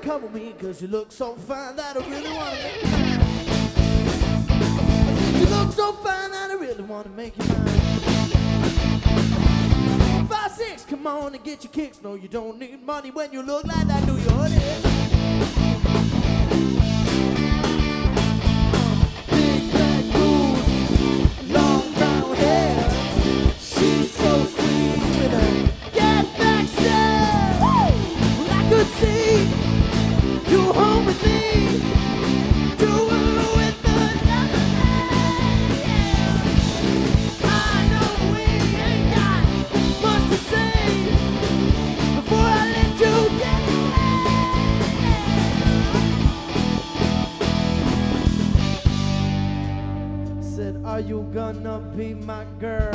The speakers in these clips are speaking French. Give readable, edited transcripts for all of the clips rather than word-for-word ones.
come with me, cause you look so fine that I really wanna make you mine. You look so fine that I really wanna make you mine. 5, 6, come on and get your kicks. No, you don't need money when you look like that, do you, honey? Big black boots, long brown hair. She's so sweet with her get back stare. Well, I could see you home with me. You were with another man, yeah. I know we ain't got much to say before I let you get away. Said, are you gonna be my girl?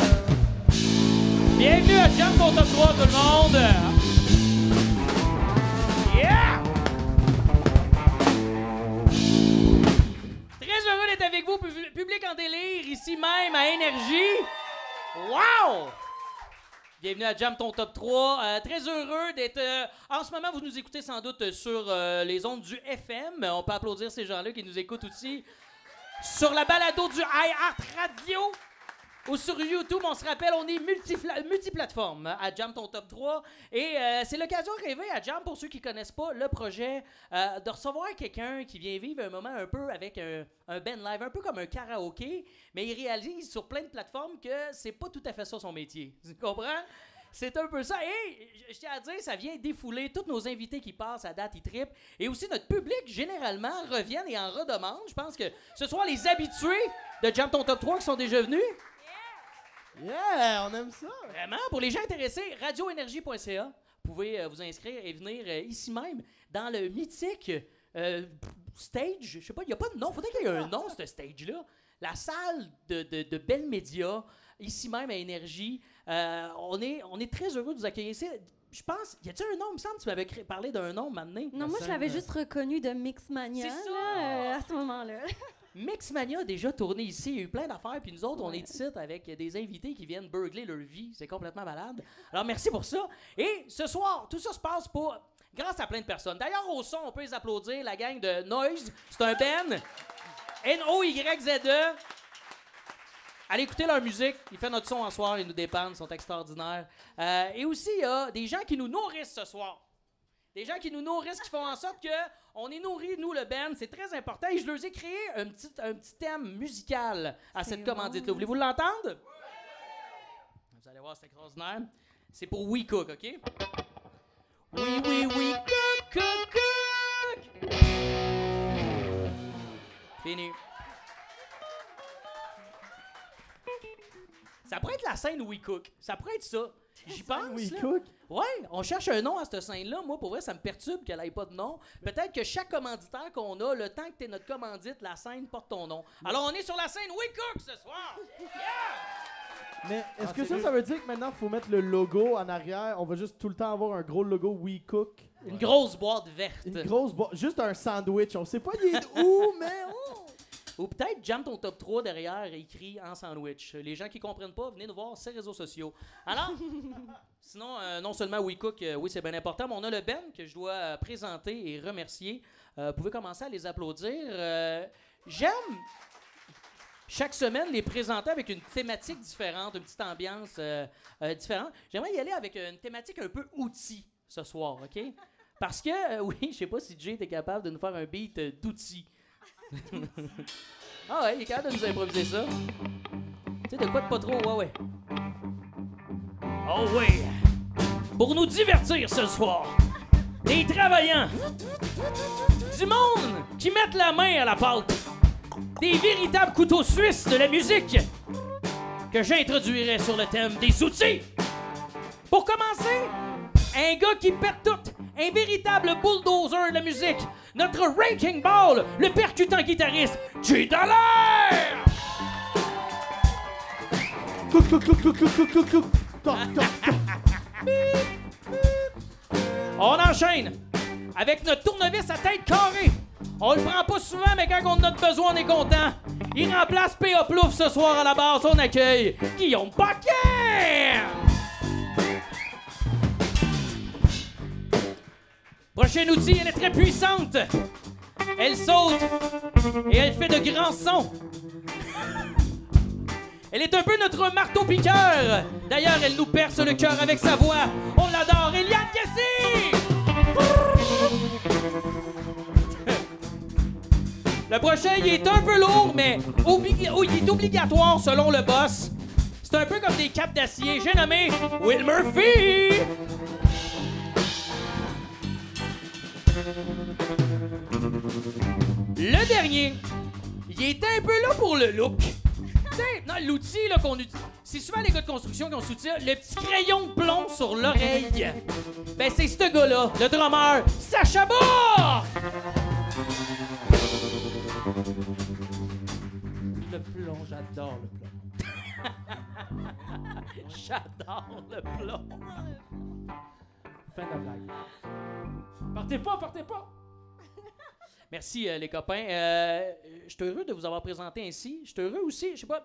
Bienvenue à Jam ton top 3, tout le monde! Yeah! Très heureux d'être avec vous, public en délire, ici même à Énergie. Wow! Bienvenue à Jam ton top 3. Très heureux d'être... en ce moment, vous nous écoutez sans doute sur les ondes du FM. On peut applaudir ces gens-là qui nous écoutent aussi sur la balado du iHeart Radio. Ou sur YouTube, on se rappelle, on est multiplateforme à Jam ton top 3. Et c'est l'occasion rêvée à Jam, pour ceux qui ne connaissent pas le projet, de recevoir quelqu'un qui vient vivre un moment un peu avec un band live, un peu comme un karaoké, mais il réalise sur plein de plateformes que c'est pas tout à fait ça son métier. Tu comprends? C'est un peu ça. Et je tiens à dire, ça vient défouler tous nos invités qui passent à date, ils trippent. Et aussi notre public, généralement, reviennent et en redemandent. Je pense que ce soir, les habitués de Jam ton top 3 qui sont déjà venus. Yeah, on aime ça. Vraiment, pour les gens intéressés, radioénergie.ca, vous pouvez vous inscrire et venir ici même dans le mythique stage. Je sais pas, il n'y a pas de nom. Faudrait qu'il y ait un nom, ce stage-là. La salle de Bell Media, ici même à Énergie. On est très heureux de vous accueillir ici. Je pense, y a-t-il un nom? Il me semble que tu m'avais parlé d'un nom maintenant. Non, moi, je l'avais juste reconnu de Mixmania. C'est ça! Là, à ce moment-là. Mixmania a déjà tourné ici, il y a eu plein d'affaires, puis nous autres, on est ici avec des invités qui viennent burgler leur vie. C'est complètement malade. Alors, merci pour ça. Et ce soir, tout ça se passe grâce à plein de personnes. D'ailleurs, au son, on peut les applaudir, la gang de Noise. C'est un band. N-O-Y-Z-E. Allez écouter leur musique. Ils font notre son en soir, ils nous dépannent, ils sont extraordinaires. Et aussi, il y a des gens qui nous nourrissent ce soir. Des gens qui nous nourrissent, qui font en sorte qu'on est nourris, nous, le band. C'est très important. Et je leur ai créé un petit thème musical à cette commandite-là. Bon. Voulez-vous l'entendre? Oui! Vous allez voir, c'est extraordinaire. C'est pour We Cook, OK? We cook. Fini. Ça pourrait être la scène We Cook. Ça pourrait être ça. J'y pense. We là. Cook. Ouais, on cherche un nom à cette scène-là. Moi, pour vrai, ça me perturbe qu'elle n'ait pas de nom. Peut-être que chaque commanditaire qu'on a, le temps que tu es notre commandite, la scène porte ton nom. Alors, on est sur la scène We Cook ce soir. Yeah! Mais est-ce que ça veut dire que maintenant, il faut mettre le logo en arrière? On va juste tout le temps avoir un gros logo We Cook. Une grosse boîte verte. Une grosse juste un sandwich. On sait pas il est où, mais Ou peut-être Jam ton top 3 derrière écrit en sandwich. Les gens qui comprennent pas, venez nous voir sur les réseaux sociaux. Alors, sinon, non seulement We Cook, oui, c'est bien important, mais on a le band que je dois présenter et remercier. Vous pouvez commencer à les applaudir. J'aime chaque semaine les présenter avec une thématique différente, une petite ambiance différente. J'aimerais y aller avec une thématique un peu outil ce soir, OK? Parce que, oui, je sais pas si Jay était capable de nous faire un beat d'outils. Ah ouais, il est capable de nous improviser ça. Tu sais, de quoi de pas trop, ouais. Oh ouais! Pour nous divertir ce soir, des travaillants, du monde qui mettent la main à la pâte, des véritables couteaux suisses de la musique que j'introduirai sur le thème des outils. Pour commencer, un gars qui pète tout, un véritable bulldozer de la musique, notre Wrecking Ball, le percutant guitariste, Jay Dallaire! Toc, toc, toc, toc, toc, toc, toc, toc, toc, toc, toc. On enchaîne avec notre tournevis à tête carrée. On le prend pas souvent, mais quand on en a besoin, on est content. Il remplace P.A. Plouf ce soir à la base. On accueille Guillaume Paquin! Prochain outil, elle est très puissante. Elle saute et elle fait de grands sons. Elle est un peu notre marteau-piqueur. D'ailleurs, elle nous perce le cœur avec sa voix. On l'adore, Eliane Cassie! Le prochain, il est un peu lourd, mais il est obligatoire selon le boss. C'est un peu comme des capes d'acier. J'ai nommé Will Murphy! Le dernier, il est un peu là pour le look. T'sais, non, l'outil là, qu'on utilise, c'est souvent les gars de construction qui ont ce outil-là, le petit crayon de plomb sur l'oreille. Ben, c'est ce gars-là, le drummer, Sacha Bourg! Le plomb, j'adore le plomb. J'adore le plomb. Fin de la blague. Partez pas! Merci, les copains. Je suis heureux de vous avoir présenté ainsi. Je suis heureux aussi, je sais pas.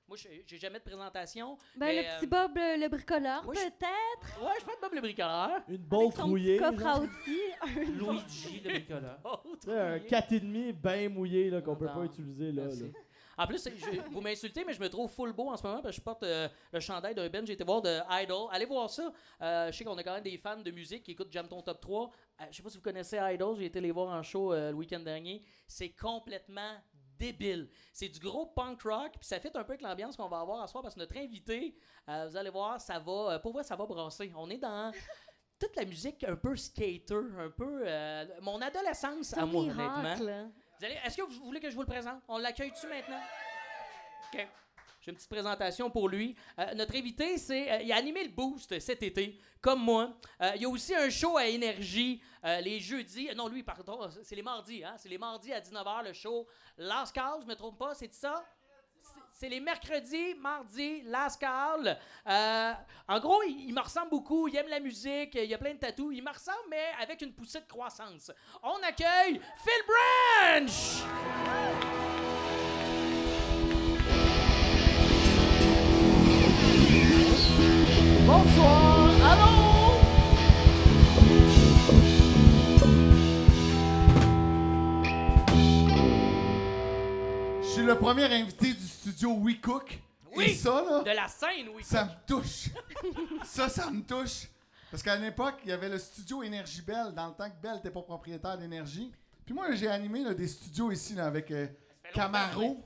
Moi, j'ai jamais de présentation. Ben, mais, le petit Bob, le bricoleur, moi, peut-être. Ouais, je peux être Bob le bricoleur. Une Avec bouffe son rouillée. petit coffre à genre. outils. Luigi, le bricoleur. Autre Tu sais, un oublié. 4,5 bien mouillé là, qu'on peut Non, pas utiliser là. merci. là. En plus, vous m'insultez, mais je me trouve full beau en ce moment parce que je porte le chandail d'un band. J'ai été voir de Idol. Allez voir ça. Je sais qu'on a quand même des fans de musique qui écoutent Jam Ton Top 3. Je sais pas si vous connaissez Idol. J'ai été les voir en show le week-end dernier. C'est complètement débile. C'est du gros punk rock. Puis ça fait un peu avec l'ambiance qu'on va avoir à soir parce que notre invité, vous allez voir, ça va. Pour vrai, ça va brasser. On est dans toute la musique un peu skater, un peu. Mon adolescence à moi, honnêtement. Est-ce que vous voulez que je vous le présente? On l'accueille-tu maintenant? OK. J'ai une petite présentation pour lui. Notre invité, il a animé le Boost cet été, comme moi. Il y a aussi un show à Énergie les jeudis. Non, lui, pardon, c'est les mardis. Hein? C'est les mardis à 19h, le show Last Call, je me trompe pas, c'est ça? C'est les mercredis, mardis, Last Call. En gros, il me ressemble beaucoup. Il aime la musique. Il a plein de tatous. Il me ressemble, mais avec une poussée de croissance. On accueille Phil Branch! Bonsoir! Allô! Je suis le premier invité du studio We Cook. Oui, Et ça, là, de la scène, oui. ça me touche. ça me touche. Parce qu'à l'époque, il y avait le studio Énergie Belle, dans le temps que Belle n'était pas propriétaire d'énergie. Puis moi, j'ai animé là, des studios ici là, avec Camaro,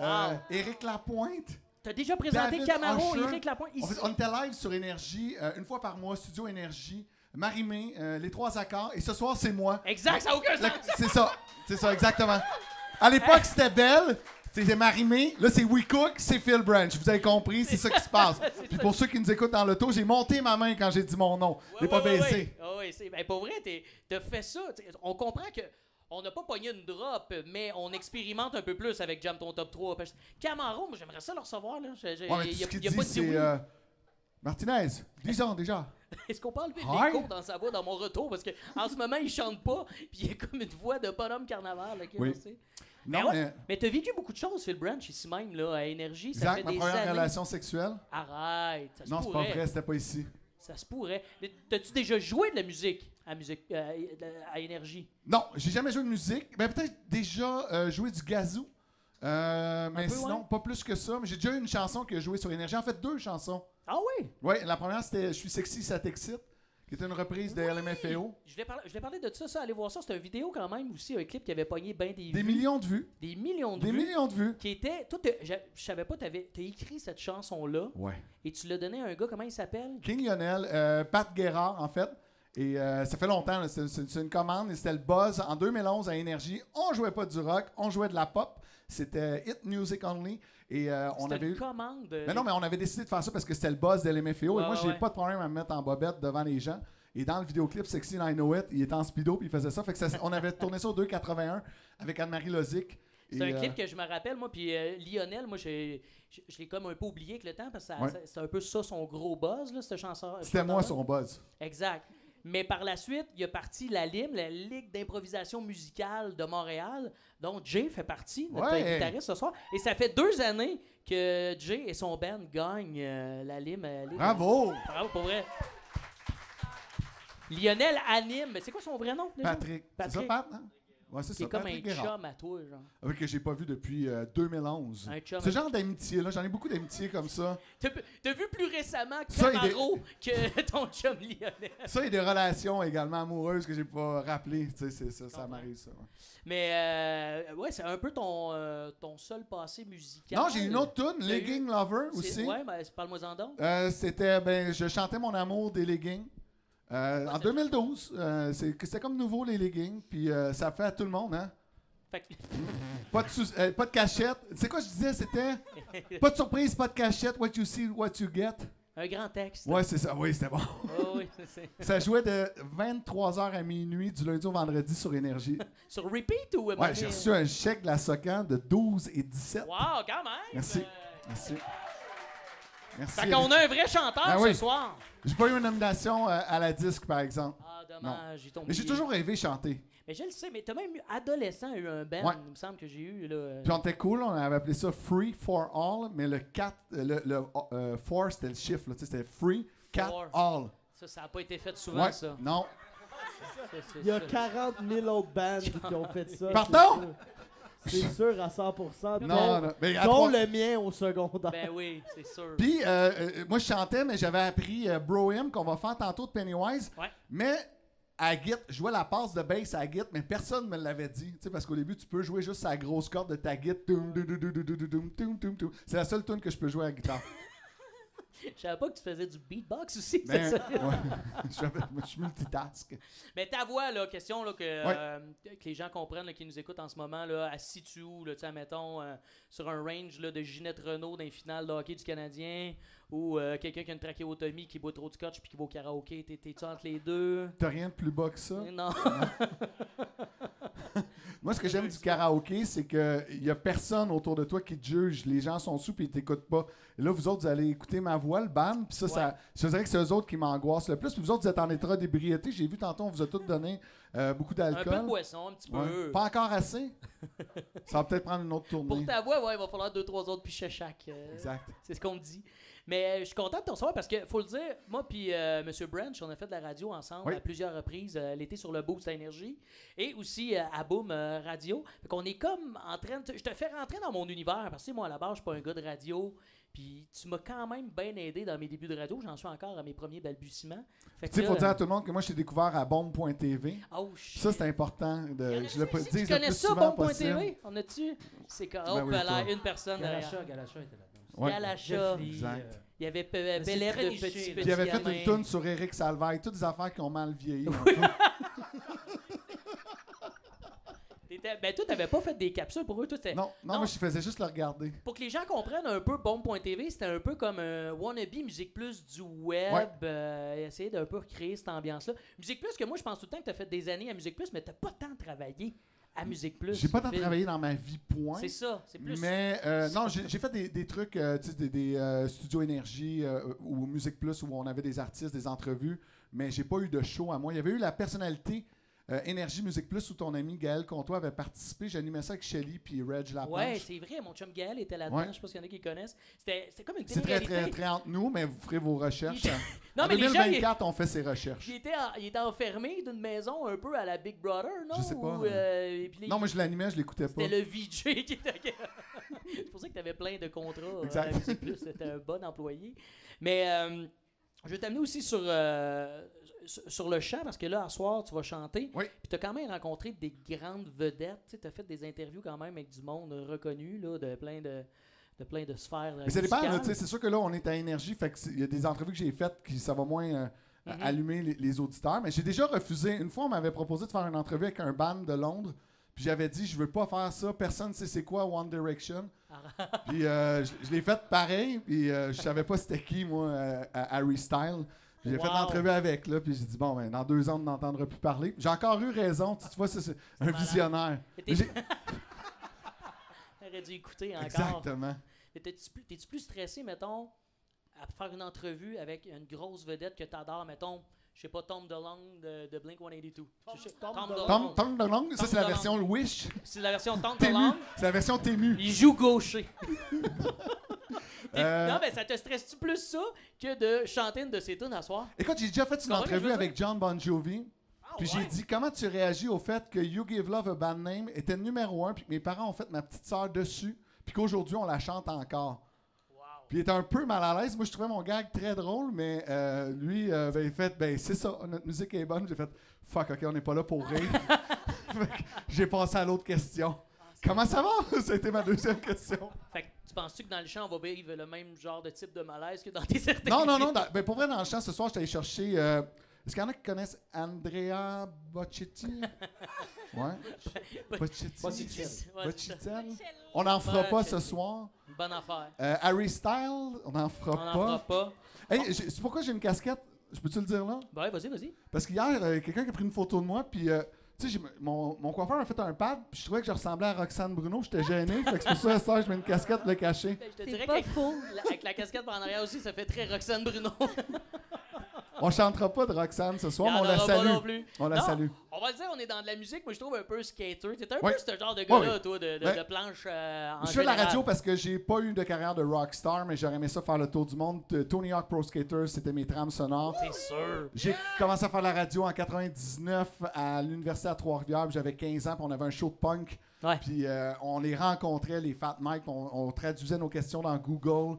Wow. Éric Lapointe. T'as déjà présenté David Camaro, Usher. Éric Lapointe, ici. On était live sur Énergie une fois par mois, Studio Énergie, Marimé, les 3 accords. Et ce soir, c'est moi. Exact, ça n'a aucun sens. C'est ça, exactement. À l'époque, c'était Belle, c'était Marimé. Là, c'est We Cook, c'est Phil Branch. Vous avez compris, c'est ça qui se passe. Puis pour ceux qui nous écoutent dans l'auto, j'ai monté ma main quand j'ai dit mon nom. J'ai pas baissé. Oui, pour vrai, t'as fait ça. On comprend que on n'a pas pogné une drop, mais on expérimente un peu plus avec Jam Ton Top 3. Parce que Camaro, moi, j'aimerais ça le recevoir. Là. Ouais, mais tout ce qu'il y a dit, pas de c'est... oui. Martinez, 10 ans déjà. Est-ce qu'on peut enlever Hi. l'écho dans sa voix dans mon retour? Parce qu'en ce moment, il chante pas, puis il y a comme une voix de bonhomme carnaval. Là, Oui. Mais Non, ouais, mais t'as vécu beaucoup de choses, Phil Branch, ici même, là, à Énergie. Ça Exact, fait ma des première années. relation sexuelle. Arrête, ça se Non, c'est pourrait. pas vrai, c'était pas ici. Ça se pourrait. Mais t'as-tu déjà joué de la musique à Énergie? Non, j'ai jamais joué de musique. Ben, peut-être déjà joué du gazou. Mais peu, sinon, ouais. pas plus que ça. Mais j'ai déjà eu une chanson que j'ai jouée sur Énergie. En fait, 2 chansons. Ah oui? Oui, la première, c'était « Je suis sexy, ça t'excite », qui était une reprise de LMFAO. Je vais parler de ça, allez voir ça. C'est une vidéo quand même aussi, un clip qui avait pogné bien des Des vues. millions de vues. Des millions de Des vues. millions de vues. Qui était... Toi, je savais pas, t'as écrit cette chanson-là Ouais. et tu l'as donné à un gars, comment il s'appelle? King Lionel, Pat Guérard, en fait. Et ça fait longtemps, là, c'est une commande. Et c'était le buzz en 2011 à Énergie. On jouait pas du rock, on jouait de la pop. C'était Hit Music Only. Et on C'était avait une eu... commande. Mais non, mais on avait décidé de faire ça parce que c'était le buzz de l'MFAO. Ouais, et moi, j'ai ouais. pas de problème à me mettre en bobette devant les gens. Et dans le vidéoclip Sexy I Know It, il était en speedo puis il faisait ça. Fait que on avait tourné ça au 281 avec Anne-Marie Lozic. C'est un clip que je me rappelle, moi, puis Lionel, moi, je l'ai comme un peu oublié avec le temps parce que Ouais. c'est un peu ça son gros buzz, là, cette chanson. C'était moi son buzz. Exact. Mais par la suite, il y a parti la LIM, la Ligue d'improvisation musicale de Montréal, dont Jay fait partie, notre Ouais. guitariste ce soir. Et ça fait 2 années que Jay et son band gagnent la LIM. Bravo! Bravo, pour vrai. Lionel anime. Mais c'est quoi son vrai nom, déjà? Patrick. C'est ça, Pat, hein? Ouais, c'est C'est ça. comme Patrick un Guérard. chum à toi, genre. Avec que j'ai pas vu depuis 2011. Un chum. Ce genre d'amitié, là, j'en ai beaucoup d'amitiés comme ça. T'as vu plus récemment Ça, il est- Camaro que ton chum Lionel. Ça et des relations également amoureuses que j'ai pas rappelées. Tu sais, c'est ça, ça m'arrive, ça. Ouais. Mais, ouais, c'est un peu ton seul passé musical. Non, j'ai une autre tune, T'as Legging eu- Lover C'est- aussi. Ouais, ben, parle-moi-en donc. C'était, je chantais mon amour des leggings. En 2012, c'était comme nouveau les leggings, puis ça fait à tout le monde, hein? Fait que- Pas de cachette. C'est quoi je disais? C'était pas de surprise, pas de cachette. What you see, what you get. un grand texte. Ouais, c'est ça. Oui, c'était bon. Oh, oui, c'est- Ça jouait de 23h à minuit du lundi au vendredi sur Énergie. Sur repeat ou... Ouais, j'ai reçu un chèque de la Socan de 12 et 17. Wow, quand même! Merci. Merci. Merci. Fait qu'on a un vrai chanteur Ah oui. ce soir. J'ai pas eu une nomination à la disque, par exemple. Ah, dommage, j'ai tombé. Mais j'ai toujours rêvé chanter. Mais je le sais, mais t'as même eu adolescent eu un band, Ouais. il me semble que j'ai eu, là. Puis on était cool, on avait appelé ça Free for All, mais le 4, le 4 c'était le chiffre, là, tu sais, c'était Free, 4 For. All. Ça a pas été fait souvent, Ouais, ça. non. Il y a 40 000 autres bands qui ont fait ça. Pardon? C'est sûr à 100%. Non, dont, non. Mais à dont trois- le mien au secondaire. Ben oui, c'est sûr. Puis, moi, je chantais, mais j'avais appris Bro-Hymn qu'on va faire tantôt de Pennywise. Ouais. Mais à Git, je jouais la passe de bass à Git, mais personne ne me l'avait dit. Tu sais, parce qu'au début, tu peux jouer juste la grosse corde de ta Git. C'est la seule tune que je peux jouer à la guitare. Je savais pas que tu faisais du beatbox aussi, Mais, c'est ça. ouais, je suis multitask. Mais ta voix, là, question là, que les gens comprennent, là, qui nous écoutent en ce moment, là, elle se situe où, là, tu sais, mettons, sur un range là, de Ginette Renault dans les finales de hockey du Canadien, ou quelqu'un qui a une trachéotomie, qui boit trop de scotch puis qui va au karaoké, t'es-tu entre les deux? T'as rien de plus bas que ça? Non. Moi, ce que j'aime du karaoké, c'est qu'il n'y a personne autour de toi qui te juge. Les gens sont sous et ils t'écoutent pas. Et là, vous autres, vous allez écouter ma voix, le band, puis ça, je dirais que c'est eux autres qui m'angoissent le plus. Puis vous autres, vous êtes en état d'ébriété. J'ai vu tantôt, on vous a tous donné beaucoup Un d'alcool. peu de boisson, un petit Ouais. peu. Pas encore assez? Ça va peut-être prendre une autre Pour tournée. ta voix, ouais, il va falloir 2-3 autres pichets chaque. Exact. C'est ce qu'on me dit. Mais je suis content de te recevoir parce que, faut le dire, moi puis M. Branch, on a fait de la radio ensemble Oui. à plusieurs reprises. L'été sur le Boost à Énergie et aussi à Boom Radio. Fait qu'on est comme en train de... Je te fais rentrer dans mon univers parce que moi, à la base, je suis pas un gars de radio. Puis tu m'as quand même bien aidé dans mes débuts de radio. J'en suis encore à mes premiers balbutiements. Fait Tu sais, il faut là, dire à tout le monde que moi, je t'ai découvert à bombe.tv. oh, shit. Ça, c'est important. Y en Je a-tu le ici dis qui le connaissent plus ça, souvent possible. Bon.tv? On a-tu? C'est quand... Ben Oh, oui, là, toi. une personne derrière. Galacha était là-dedans. Ouais. Galacha. Exact. Il y avait c'est Bélève très de niché, Petit là. Petit Puis il avait fait Gamin. une toune sur Eric Salvaille, toutes des affaires qui ont mal vieilli. Ben toi, t'avais pas fait des capsules pour eux. Toi, Non, moi, je faisais juste le regarder. Pour que les gens comprennent un peu, Bombe.tv, c'était un peu comme un wannabe Musique Plus du web. Essayer d'un peu recréer cette ambiance-là. Musique Plus, que moi, je pense tout le temps que t'as fait des années à Musique Plus, mais t'as pas tant travaillé à Musique Plus. J'ai pas tant Phil. travaillé dans ma vie, point. C'est ça, c'est plus... Mais non, j'ai fait des trucs, tu sais, des studios énergie ou Musique Plus où on avait des artistes, des entrevues, mais j'ai pas eu de show à moi. Il y avait eu la personnalité Énergie Musique Plus où ton ami Gaël Comtois avait participé. J'animais ça avec Shelly puis Reg Laplanche. Ouais, c'est vrai, mon chum Gaël était là-dedans. Ouais. Je sais pas s'il y en a qui le connaissent. C'était comme une C'est très, télé-réalité. très, très entre nous, mais vous ferez vos recherches. Non, En mais les gens, 2024, on fait ses recherches. il était enfermé d'une maison un peu à la Big Brother, non? Je sais pas. Ou, et puis là, Non, moi, je l'animais, je l'écoutais pas. c'était le VJ qui était... C'est pour ça que tu avais plein de contrats. Exact. À Musique Plus, c'était un bon employé. Mais je vais t'amener aussi sur le chant, parce que là, à soir, tu vas chanter. Oui. Puis tu as quand même rencontré des grandes vedettes. Tu as fait des interviews quand même avec du monde reconnu, là, de plein de sphères. Mais ça dépend, là, musicales. tu sais, c'est sûr que là, on est à énergie, fait que il y a des entrevues que j'ai faites qui ça va moins allumer les auditeurs. Mais j'ai déjà refusé. Une fois, on m'avait proposé de faire une entrevue avec un band de Londres, puis j'avais dit, je veux pas faire ça, personne ne sait c'est quoi One Direction. Puis je l'ai fait pareil, puis je savais pas c'était qui, moi, à Harry Style. Puis j'ai fait Wow. l'entrevue avec, là, puis j'ai dit, bon, ben, dans 2 ans, on n'entendra plus parler. J'ai encore eu raison, tu vois, c'est un malade. visionnaire. T'es- J'ai- T'aurais dû écouter encore. Exactement. Mais t'es-tu plus stressé, mettons, à faire une entrevue avec une grosse vedette que t'adores, mettons, je sais pas, Tom DeLonge de Blink-182. Tom DeLonge, ça, c'est la DeLonge. version Wish. C'est la version Tom Tému. DeLonge. C'est la version Tému. Il joue gaucher. Non, mais ça te stresse-tu plus ça que de chanter une de ces tunes à soir? Écoute, j'ai déjà fait une Comprends ce que je entrevue veux avec John Bon Jovi. Puis ouais? j'ai dit, comment tu réagis au fait que You Give Love a Bad Name était numéro 1, puis que mes parents ont fait ma petite sœur dessus, puis qu'aujourd'hui, on la chante encore. Puis il était un peu mal à l'aise. Moi, je trouvais mon gag très drôle, mais lui avait fait, ben c'est ça, notre musique est bonne. J'ai fait, fuck, OK, on n'est pas là pour rire. Fait que j'ai passé à l'autre question. Comment ça va? C'était ma deuxième question. Fait que tu penses-tu que dans le chant, on va vivre le même genre de type de malaise que dans tes certains Non. Ben, pour vrai, dans le chant, ce soir, j'étais allé chercher... est-ce qu'il y en a qui connaissent Andrea Bocelli? Ouais. Bocelli. On n'en fera pas ce soir. Bonne affaire. Harry Styles, on n'en fera On n'en fera pas. Hey, c'est pourquoi j'ai une casquette? Je peux-tu le dire là? Ouais, vas-y. Parce qu'hier, quelqu'un qui a pris une photo de moi, puis tu sais, mon coiffeur a fait un pad, puis je trouvais que je ressemblais à Roxane Bruno, j'étais gêné, fait que c'est pour ça que je mets une casquette pour le cacher. Je te C'est dirais pas qu'avec faux. avec la casquette par en arrière aussi, ça fait très Roxane Bruno. On chantera pas de Roxane ce soir, mais on Il y en la aura pas salue. non plus. On la Non, salue. On va le dire, on est dans de la musique, moi je trouve un peu skater. T'es un Ouais. peu ce genre de gars-là, Ouais. toi, de Ouais. planche en Je fais de la général. radio parce que j'ai pas eu de carrière de rockstar, mais j'aurais aimé ça faire le tour du monde. Tony Hawk Pro Skater, c'était mes trames sonores. C'est sûr. J'ai commencé à faire la radio en 99 à l'université à Trois-Rivières, puis j'avais 15 ans, puis on avait un show de punk. Ouais. Puis on les rencontrait, les Fat Mike, on traduisait nos questions dans Google,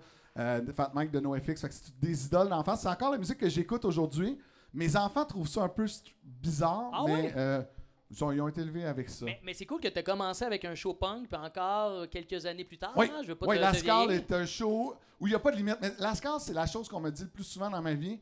Fat Mike de NoFX. Fait que c'est des idoles d'enfance. C'est encore la musique que j'écoute aujourd'hui. Mes enfants trouvent ça un peu bizarre, Ah mais ouais? ils ont été élevés avec ça. Mais c'est cool que tu as commencé avec un show punk, puis encore quelques années plus tard. Oui, hein, je veux pas oui, te Lascar vieillir. est un show où il n'y a pas de limite. Mais Lascar, c'est la chose qu'on me dit le plus souvent dans ma vie.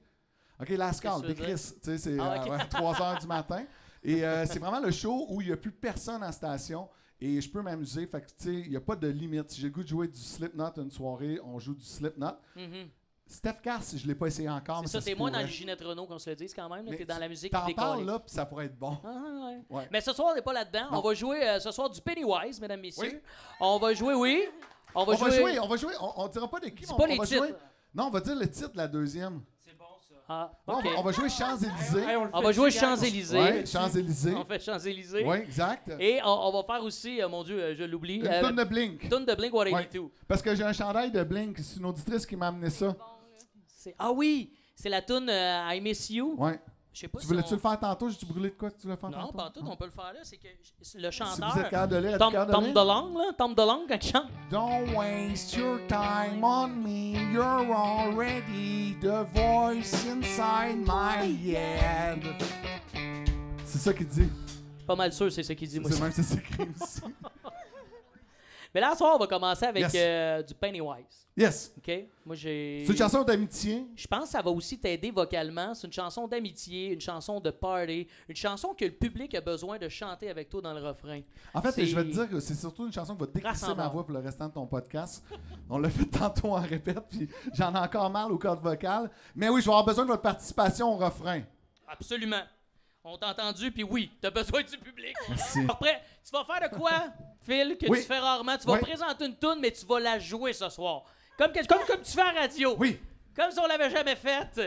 OK, Lascar, Qu'est-ce que tu veux décris. Tu sais, c'est Ah, ok. 3 heures du matin. Et c'est vraiment le show où il n'y a plus personne en station et je peux m'amuser. Fait que, tu sais, il n'y a pas de limite. Si j'ai le goût de jouer du Slipknot une soirée, on joue du Slipknot. Mhm. Steph Cass, je ne l'ai pas essayé encore. mais C'est ça, se t'es moins dans pourrait. le Ginette Renault qu'on se le dise quand même. Mais T'es dans la musique T'en qui parles décolle. là, puis ça pourrait être bon. Ah, ouais. Ouais. Mais ce soir, on n'est pas là-dedans. Non. On va jouer ce soir du Pennywise, mesdames, messieurs. Oui. On va jouer, oui. On va On jouer. va jouer. On dira pas de qui, C'est mais pas on les va titres. jouer. Non, on va dire le titre de la deuxième. Ah, Non, ok. on va jouer Champs-Élysées. On va jouer Champs-Élysées. Ouais, Champs-Élysées. On fait Champs-Élysées. Oui, exact. Et on va faire aussi, mon Dieu, je l'oublie. Une tonne de Blink. Tune de Blink-182. Ouais. Parce que j'ai un chandail de Blink. C'est une auditrice qui m'a amené ça. Ah oui, c'est la tune I Miss You. Ouais. Je sais pas Tu si voulais-tu on- le faire tantôt? J'ai-tu brûlé de quoi que tu voulais faire Non, tantôt? pas tout, on peut le faire là. C'est que le Si chanteur. vous êtes capable de lire, Tom êtes-vous capable de lire? DeLonge, là. Tom DeLonge, quand il chante. Don't waste your time on me. You're already the voice inside my head. C'est ça qu'il dit. Pas mal sûr, c'est ce qu'il dit, moi. C'est même ça s'écrit aussi. Mais là, ce soir, on va commencer avec Yes. du Pennywise. Yes. OK? Moi, j'ai. C'est une chanson d'amitié. Je pense que ça va aussi t'aider vocalement. C'est une chanson d'amitié, une chanson de party, une chanson que le public a besoin de chanter avec toi dans le refrain. En fait, C'est- je vais te dire que c'est surtout une chanson qui va décrisser ma Rassembleur. voix pour le restant de ton podcast. On l'a fait tantôt en répète, puis j'en ai encore mal aux cordes vocales. Mais oui, je vais avoir besoin de votre participation au refrain. Absolument. On t'a entendu, puis oui, t'as besoin du public. Merci. Après, tu vas faire de quoi, Phil, que Oui. tu fais rarement? Tu vas Oui. présenter une toune, mais tu vas la jouer ce soir. Comme tu fais à la radio. Oui. Comme si on l'avait jamais faite.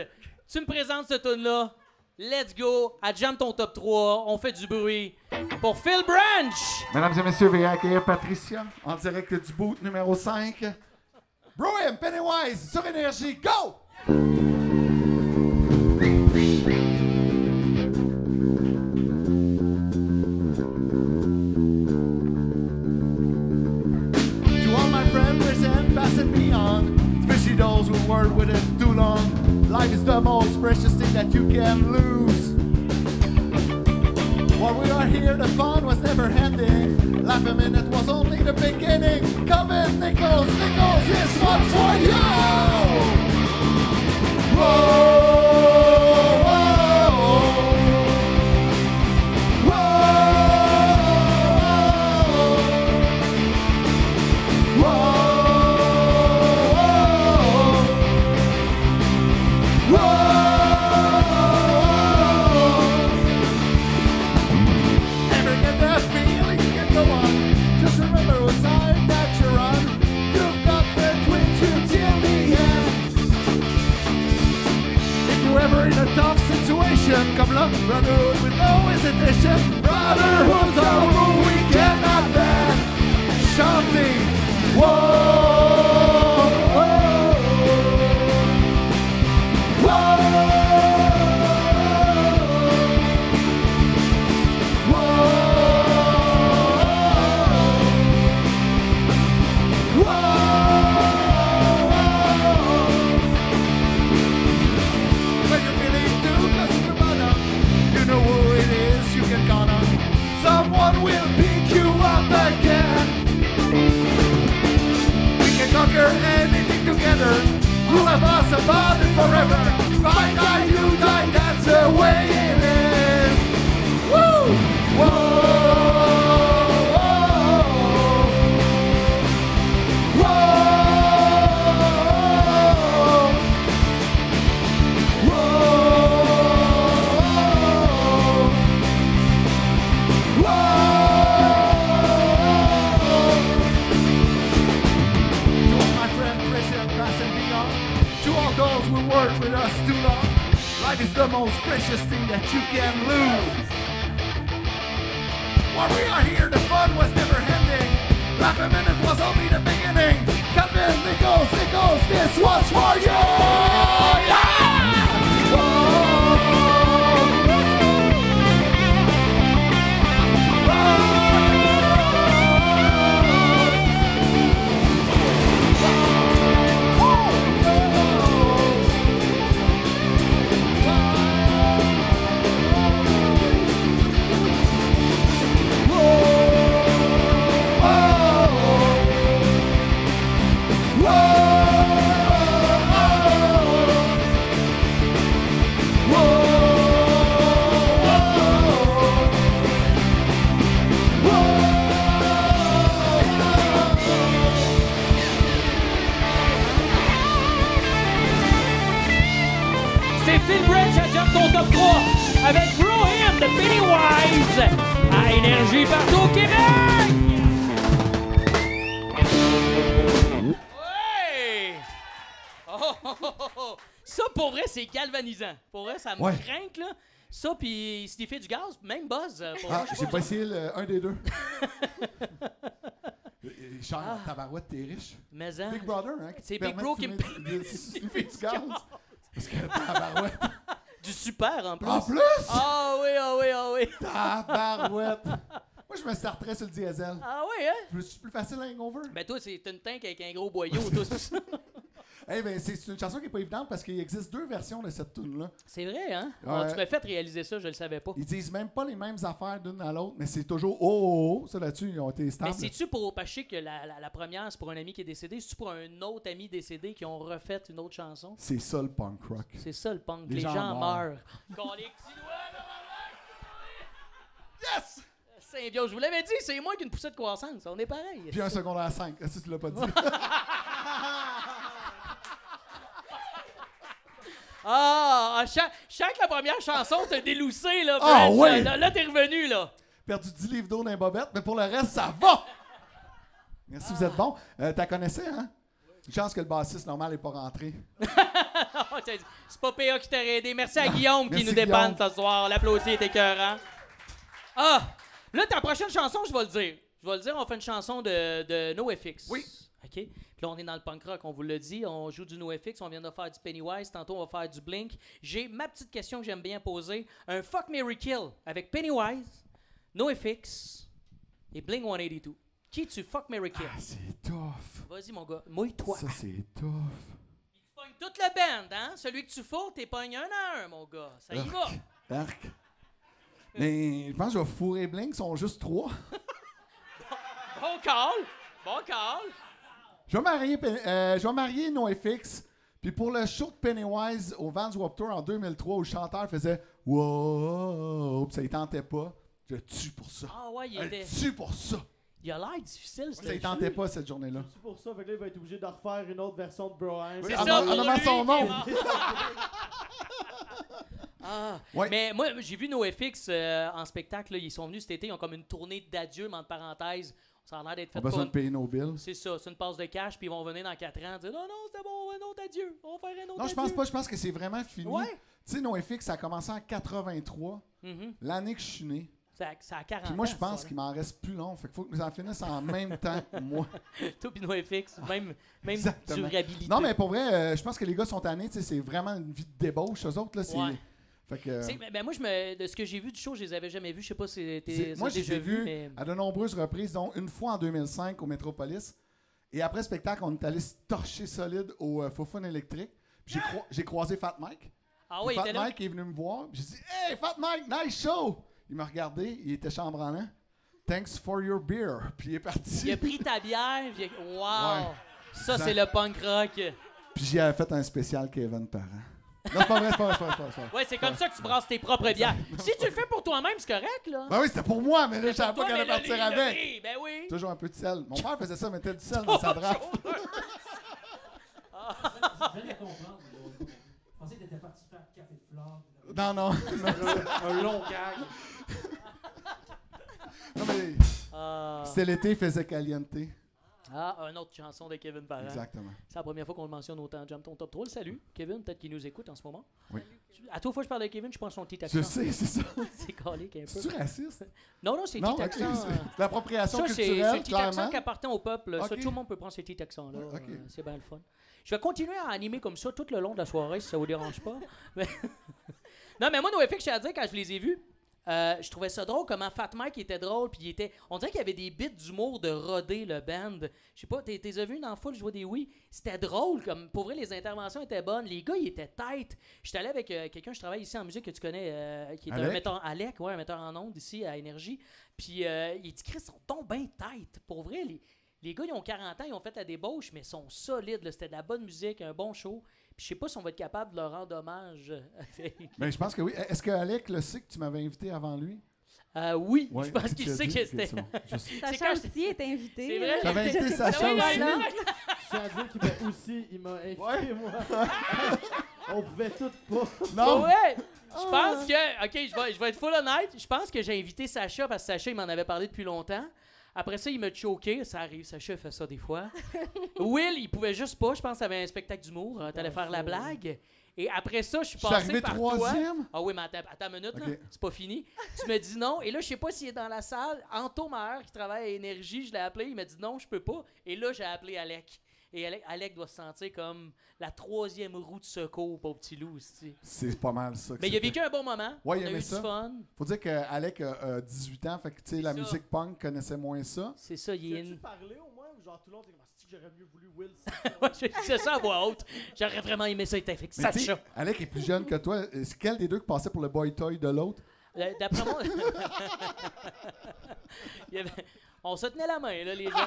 Tu me présentes cette tune-là. Let's go. À Jam ton top 3. On fait du bruit. Pour Phil Branch. Mesdames et messieurs, veuillez accueillir Patricia en direct du boot numéro 5. Broham, Pennywise, sur Énergie, go! To all my friends, present, pass and beyond, especially those who worked with it too long. Life is the most precious thing that you can lose. While we are here, the fun was never ending. Laugh a minute was only the beginning. Coven Nichols, this one's for you! Whoa! Ever get that feeling you can go on? Just remember whose side that you're on. You've got the twins you till the end. If you're ever in a tough situation, come along, brotherhood with no hesitation. Brotherhood's a rule we cannot bend. Shouting, whoa, whoa. bond forever. If I die, you die, that's the way it is. Woo! Whoa! With us too long. Life is the most precious thing that you can lose. While we are here, the fun was never ending. Half a minute was only the beginning. Calvin Nichols, this was for you. Yeah! Whoa. C'est Phil Branch à Jump ton top 3 avec Grow Him de Pennywise à Énergie partout au Québec! Ouais! Oh! Ça, pour vrai, c'est galvanisant. Pour vrai, ça me craint, là. Ça, puis s'il fait du gaz, même buzz. Pour vrai, J'ai pas essayé un des deux. Charles, tabarouette, t'es riche. Mais hein, Big Brother, hein? c'est Big Bro qui me Il fait du gaz. Parce que tabarouette. Du super en plus. En plus? Ah oui, ah oui, ah oui. Tabarouette. Moi, je me starterais sur le diesel. Ah oui, hein? C'est plus facile un hangover. Ben toi, c'est une tank avec un gros boyau, tout ça. Eh ben, c'est une chanson qui n'est pas évidente parce qu'il existe deux versions de cette tune-là. C'est vrai, hein? Ouais. Oh, tu m'as fait réaliser ça, je le savais pas. Ils disent même pas les mêmes affaires d'une à l'autre, mais c'est toujours oh. Ça là-dessus, ils ont été stables. Mais c'est-tu pour. Parce que je sais que la première, c'est pour un ami qui est décédé. C'est-tu pour un autre ami décédé qui ont refait une autre chanson? C'est ça le punk rock. C'est ça le punk. Les Les gens gens meurent. meurent. Qu'on les petits doigts, Yes! Saint-Bio, je vous l'avais dit, c'est moins qu'une poussée de croissance. On est pareil. Puis un secondaire 5. Est-ce que tu l'as pas dit? Ah, je sens que la première chanson t'a déloussé, là. Ah, French. ouais. Là, t'es revenu, là. Perdu 10 livres d'eau dans les bobettes, mais pour le reste, ça va! Merci, vous êtes bon. T'as connaissais, hein? Une chance que le bassiste normal n'est pas rentré. C'est pas PA qui t'a aidé. Merci à Guillaume qui Merci, nous dépanne Guillaume. ce soir. L'applaudissement est écœurant. Ah! Là, ta prochaine chanson, je vais le dire. Je vais le dire, on fait une chanson de NoFX. Oui. OK? Puis là, on est dans le punk rock, on vous l'a dit. On joue du NoFX, on vient de faire du Pennywise. Tantôt, on va faire du Blink. J'ai ma petite question que j'aime bien poser. Un Fuck, Marry, Kill avec Pennywise, NoFX et Blink 182. Qui tu fuck, Marry, Kill? Ah, c'est tough. Vas-y, mon gars. Mouille-toi. Ça, c'est tough. Tu pognes toute la band, hein? Celui que tu fous, t'es pognes un à un, mon gars. Ça y va. Arc. Mais je pense que je vais fourrer Blink, ils sont juste 3. Bon call. Bon call. Je vais marier NoFX. Puis pour le show de Pennywise au Vans Warped Tour en 2003, où le chanteur faisait « Wow », puis ça ne tentait pas, je tue pour ça. Ah ouais, il Je était... tue pour ça. Il a l'air difficile, Ça ne tentait pas cette journée-là. C'est pour ça, fait que là, il va être obligé de refaire une autre version de Broham. C'est En ça, en pour nommant lui son qui est nom. mort. Ah, Ouais. mais moi, j'ai vu NoFX en spectacle. Là, ils sont venus cet été. Ils ont comme une tournée d'adieu, mais entre parenthèses. Ça a l'air d'être On a fait besoin pour... de payer nos bills. C'est ça, c'est une passe de cash. Puis ils vont venir dans 4 ans dire « Non, non, c'était bon, un autre adieu. On va faire un autre Non, je adieu. » pense pas. Je pense que c'est vraiment fini. Ouais. Tu sais, NoFX, ça a commencé en 83, Mhm. l'année que je suis né. Ça a 40 Puis moi, ans, je pense ça, qu'il m'en reste plus long. Fait qu'il faut que nous en finissions en même temps que moi. là. Toi puis NoFX, même Exactement. durabilité. Non, mais pour vrai, je pense que les gars sont tannés. Tu sais, c'est vraiment une vie de débauche, eux autres. Là, c'est... Ouais. Fait que, Ben moi, de ce que j'ai vu du show, je les avais jamais vus. Je sais pas si moi, je les ai vus mais... à de nombreuses reprises, dont une fois en 2005 au Metropolis. Et après le spectacle, on est allé se torcher solide au Fofun électrique. Puis j'ai croisé Fat Mike. Ah Puis ouais, il Fat était là. Mike est venu me voir. Puis j'ai dit « Hey, Fat Mike, nice show! » Il m'a regardé, il était chambranlant. « Thanks for your beer. » Puis il est parti. Il a pris ta bière. Wow! Ouais. Ça, c'est le punk rock. Puis j'y avais fait un spécial Kevin Parent. Non, c'est pas vrai, c'est pas vrai. Ouais, c'est comme ça que tu brasses tes propres bières. Si tu le fais pour toi-même, c'est correct, là. Ben oui, c'était pour moi, mais là, je savais Pour pas toi, qu'elle allait mais partir le avec. riz, ben oui. Toujours un peu de sel. Mon père faisait ça, mettait du sel dans sa drape. Je viens de comprendre. Je pensais que t'étais parti faire café de flore. Non. Un long gag. Non, mais Ah. c'était l'été, il faisait caliente. Une autre chanson de Kevin Parent. Exactement. C'est la première fois qu'on le mentionne autant. Jam ton top 3. Salut, Kevin, peut-être qu'il nous écoute en ce moment. Oui. À toute fois que je parle de Kevin, je pense son petit accent. Je sais, c'est ça. C'est calique un peu. C'est-tu raciste? Non, c'est Non, petit ok. accent. C'est l'appropriation Ça, c'est le culturelle, petit accent clairement. qui appartient au peuple. Ça, Ok. tout le monde peut prendre ces petits accents-là. Ok. C'est bien le fun. Je vais continuer à animer comme ça tout le long de la soirée, si ça vous dérange pas. Non, mais moi, NoFX, je tiens à dire, quand je les ai vus, je trouvais ça drôle comment Fat Mike était drôle. Puis on dirait qu'il y avait des bits d'humour de Rodé, le band. Je sais pas, t'es vu dans la foule, je vois des oui. C'était drôle, comme pour vrai, les interventions étaient bonnes. Les gars, ils étaient têtes. J'étais allé avec quelqu'un, je travaille ici en musique que tu connais, qui est un Alec? metteur, Alec, ouais, un metteur en ondes ici à Énergie. Puis il dit, Chris, ils sont donc bien têtes. Pour vrai, les gars, ils ont 40 ans, ils ont fait la débauche, mais ils sont solides. Là. C'était de la bonne musique, un bon show. Puis je sais pas si on va être capable de leur rendre hommage. Ben, je pense que oui. Est-ce que Alec le sait que tu m'avais invité avant lui? Oui, Ouais, je pense tu qu'il l'as sait dit? que Ok, c'était. c'est bon. Je sais. C'est Sacha quand aussi est invité. C'est vrai? J'avais invité Je sais Sacha pas aussi. là. Je tiens à dire qu'il m'a aussi, il m'a invité, moi. On pouvait tout pas. Non! Ouais! Je pense que. Ok, je vais être full honnête. Je pense que j'ai invité Sacha parce que Sacha, il m'en avait parlé depuis longtemps. Après ça, il m'a choqué. Ça arrive, Sacha fait ça des fois. Will, il pouvait juste pas. Je pense qu'il avait un spectacle d'humour. T'allais faire la blague. Et après ça, je suis Je suis passé arrivé par toi. troisième? Ah oui, mais attends une minute, là. Ok. C'est pas fini. Tu me dis non. Et là, je sais pas s'il est dans la salle. Anto Maher, qui travaille à Énergie, je l'ai appelé. Il m'a dit non, je peux pas. Et là, j'ai appelé Alec. Et Alec doit se sentir comme la troisième roue de secours pour petit loup. Aussi. C'est pas mal ça. que Mais il a c'était. vécu un bon moment. Ouais, on il a aimait eu ça. du fun. Faut dire qu'Alec a 18 ans, fait que tu sais, la ça. musique punk connaissait moins ça. C'est ça, il est Tu une... parlé au moins ou genre tout le monde était comme si j'aurais mieux voulu Will. Ouais, je disais ça à voix haute. J'aurais vraiment aimé ça être avec Mais tu sais, Sacha. Alec est plus jeune que toi. C'est quel des deux qui passait pour le boy toy de l'autre? D'après moi... On se tenait la main, là, les gens.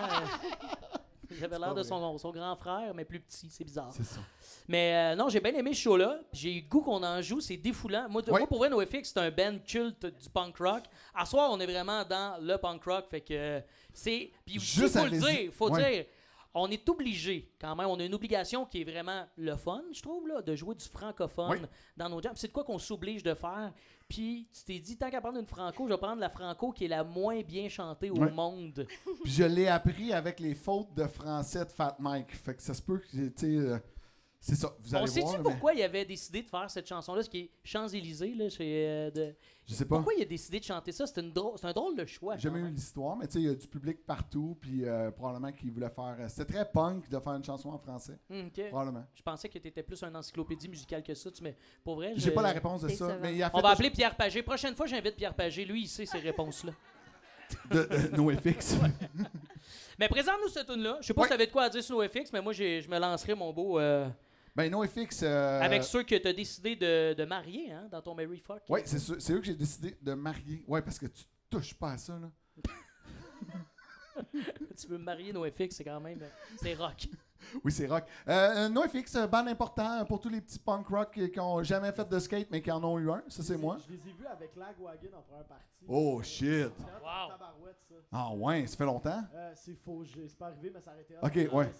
Il avait l'air de son grand frère, mais plus petit. C'est bizarre. C'est ça. Mais non, j'ai bien aimé ce show-là. J'ai eu le goût qu'on en joue. C'est défoulant. Moi, pour vrai, NoFX, c'est un band culte du punk rock. À soir, on est vraiment dans le punk rock. Fait que c'est... Puis aussi, Juste faut le allez-y. dire. Faut Ouais. dire... On est obligé, quand même, on a une obligation qui est vraiment le fun, je trouve, là, de jouer du francophone Oui. dans nos jams. C'est de quoi qu'on s'oblige de faire. Puis tu t'es dit, tant qu'à prendre une franco, je vais prendre la franco qui est la moins bien chantée au Ouais. monde. Puis je l'ai appris avec les fautes de français de Fat Mike. Fait que ça se peut que, tu sais, c'est ça. Vous allez On sait-tu voir. mais pourquoi il avait décidé de faire cette chanson-là, ce qui est Champs-Élysées, là, Je sais pas. Pourquoi il a décidé de chanter ça? C'est un drôle de choix. J'ai jamais quand eu même. l'histoire, mais tu sais, il y a du public partout, puis probablement qu'il voulait faire. C'était très punk de faire une chanson en français. OK. Probablement. Je pensais que tu étais plus une encyclopédie musicale que ça, mais pour vrai, J'ai pas la réponse de ça, Décevant. mais il a fait On va appeler Pierre Pagé. Prochaine fois, j'invite Pierre Pagé. Lui, il sait ces réponses-là. de NoFX. Mais présente-nous cette tune-là. Je sais pas Ouais. si t'avais de quoi à dire sur NoFX, mais moi, je me lancerai, mon beau, Ben NoFX. avec ceux que t'as décidé de marier, hein, dans ton Mary Fuck. Oui, c'est eux que j'ai décidé de marier. Ouais, parce que tu touches pas à ça, là. Tu veux me marier NoFX, c'est quand même... C'est rock. Oui, c'est rock. NoFX, band important pour tous les petits punk rock qui ont jamais fait de skate, mais qui en ont eu un. Ça, c'est moi. Je les ai vus avec Lagwagon en première partie. Oh, shit. Wow. Tabarouette, ça. Ah ouais, ça fait longtemps. C'est faux, c'est pas arrivé, mais ça arrêtait. Ok, ouais.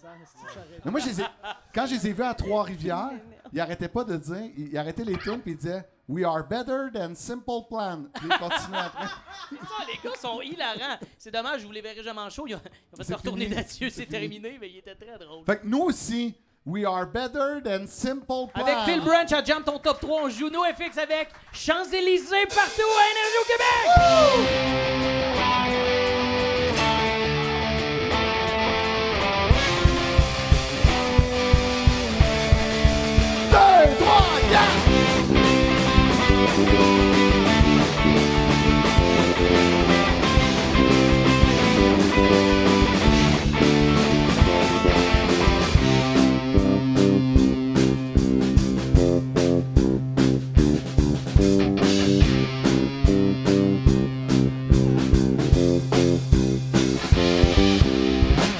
Mais moi, quand je les ai vus à Trois-Rivières, ils arrêtaient pas de dire, ils arrêtaient les tunes puis ils disaient « We are better than Simple Plan ». Puis ils continuaient après. Ah, les gars sont hilarants. C'est dommage, je vous les verrai jamais en show. Ils ont fait C'est se retourner fini. là-dessus, c'est C'est fini. terminé, mais il était très drôle. Fait que nous aussi, we are better than Simple Plan. Avec Phil Branch à Jam ton top 3, on joue NoFX avec Champs-Élysées partout à Énergie au Québec! Deux, trois, quatre!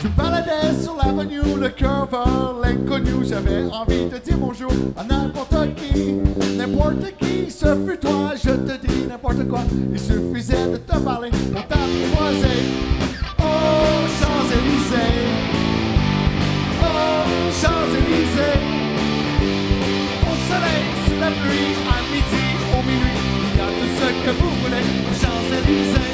Je me baladais sur l'avenue, le cœur vers l'inconnu. connu, j'avais envie de dire bonjour à n'importe qui. N'importe qui, ce fut toi, je te dis n'importe quoi. Il suffisait de te parler pour t'apprivoiser. Oh, Champs-Élysées. Oh, Champs-Élysées. Au soleil, sous la pluie, à midi, au minuit, il y a tout ce que vous voulez aux Champs-Élysées.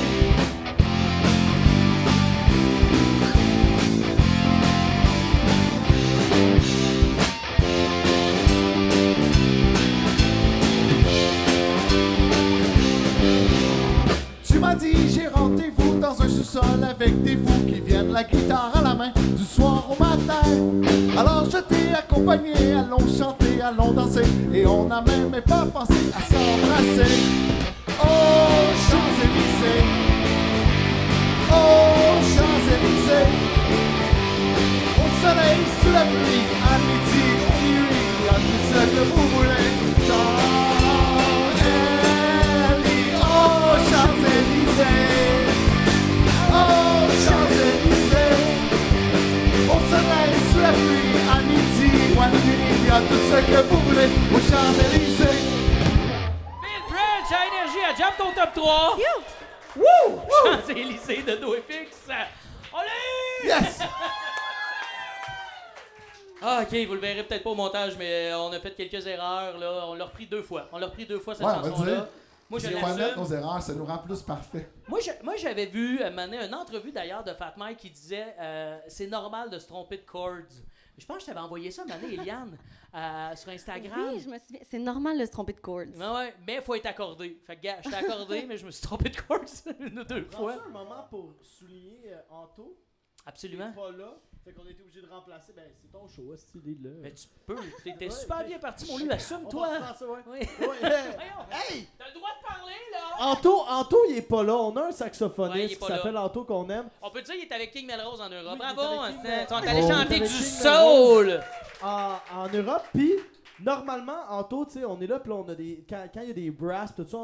Tu m'as dit j'ai rendez-vous dans un sous-sol avec des fous qui viennent la guitare à la main du soir au matin. Alors je t'ai accompagné, allons chanter, allons danser et on n'a même pas pensé à s'embrasser. Oh Champs-Élysées, oh Champs-Élysées, au soleil, sous la pluie, à midi, au minuit, il y a tout ce que vous voulez. Champs-Élysées, oh Champs-Élysées, au soleil, sous la pluie, à midi ou à minuit, il y a tout ce que vous voulez aux Champs-Élysées. Phil Branch à Énergie, à Jam ton top 3. Woo! Champs-Élysées de NoFX. Allez! Yes! Ah, ok, vous le verrez peut-être pas au montage, mais on a fait quelques erreurs, là. On l'a repris 2 fois. On l'a repris 2 fois, cette Ouais, on va chanson-là. dire. Moi, je Si on va mettre l'assume. nos erreurs, ça nous rend plus parfait. Moi, j'avais vu une entrevue d'ailleurs de Fat Mike qui disait c'est normal de se tromper de chords. Je pense que je t'avais envoyé ça, Mané, Eliane, sur Instagram. Oui, je me souviens. C'est normal de se tromper de chords. Ouais, mais il faut être accordé. Fait que, gars, je t'ai accordé, mais je me suis trompé de chords 1 ou 2 fois. Prends-tu un moment pour souligner Anto? Absolument. Il est pas là. Fait qu'on était obligé de remplacer. Ben, c'est ton show, c'est là. Mais tu peux. T'es Ouais, super mais- bien parti, mon lui. Assume-toi. On va faire ça, ouais. Oui. Ouais, Voyons, hey! t'as le droit de parler, là. Anto, il est pas là. On a un Ouais, il saxophoniste est qui pas là. s'appelle Anto qu'on aime. On peut dire qu'il est avec King Melrose en Europe. Oui, il est Bravo, avec King hein, ils sont Melrose. allés Oh, chanter il est du avec King soul. En Europe, puis normalement, Anto, tu sais, on est là, puis là, on a des. Quand il y a des brass, tout ça,